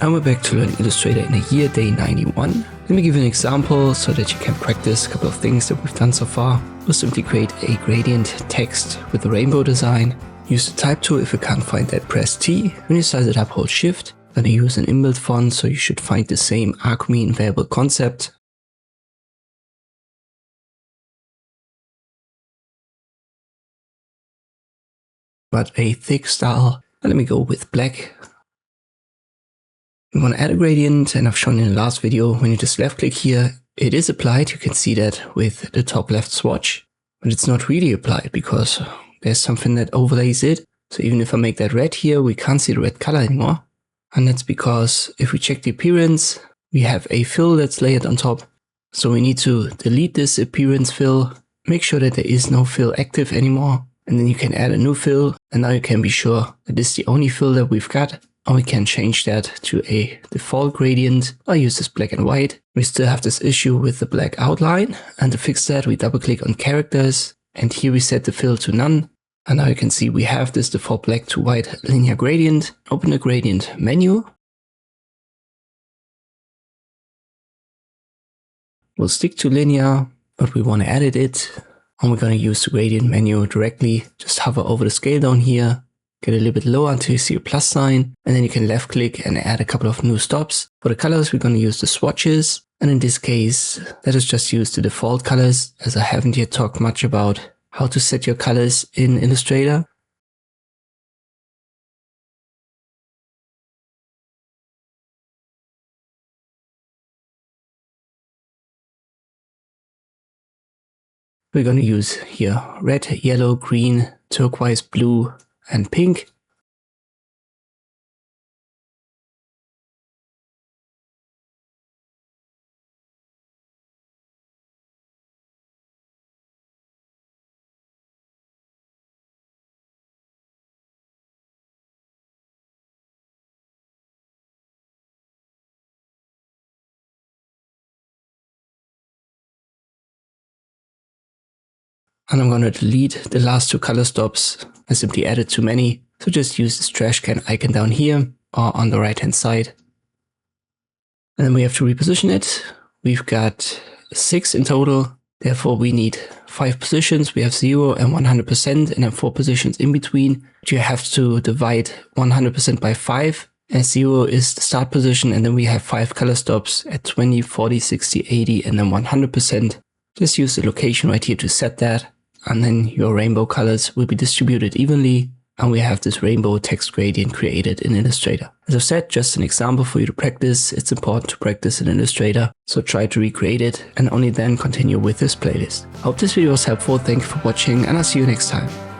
And we're back to learn Illustrator in a year, day 91. Let me give you an example so that you can practice a couple of things that we've done so far. We'll simply create a gradient text with a rainbow design. Use the type tool. If you can't find that, press T. When you size it up, hold Shift. Then you use an inbuilt font, so you should find the same arcmean variable concept. But a thick style. And let me go with black. We want to add a gradient, and I've shown in the last video, when you just left click here, it is applied. You can see that with the top left swatch, but it's not really applied because there's something that overlays it. So even if I make that red here, we can't see the red color anymore. And that's because if we check the appearance, we have a fill that's layered on top. So we need to delete this appearance fill, make sure that there is no fill active anymore. And then you can add a new fill, and now you can be sure that this is the only fill that we've got. Or we can change that to a default gradient. I'll use this black and white. We still have this issue with the black outline, and to fix that we double click on characters, and here we set the fill to none. And now you can see we have this default black to white linear gradient. Open the gradient menu. We'll stick to linear, but we want to edit it. And we're going to use the gradient menu directly. Just hover over the scale down here. Get a little bit lower until you see a plus sign, and then you can left click and add a couple of new stops. For the colors, we're going to use the swatches, and in this case, let us just use the default colors, as I haven't yet talked much about how to set your colors in Illustrator. We're going to use here red, yellow, green, turquoise, blue, and pink. And I'm going to delete the last two color stops. I simply added too many. So just use this trash can icon down here or on the right hand side. And then we have to reposition it. We've got 6 in total. Therefore we need 5 positions. We have 0 and 100% and then 4 positions in between. But you have to divide 100% by 5. And 0 is the start position. And then we have 5 color stops at 20, 40, 60, 80 and then 100%. Just use the location right here to set that. And then your rainbow colors will be distributed evenly, and we have this rainbow text gradient created in Illustrator. As I've said, just an example for you to practice. It's important to practice in Illustrator, so try to recreate it and only then continue with this playlist. I hope this video was helpful. Thank you for watching, and I'll see you next time.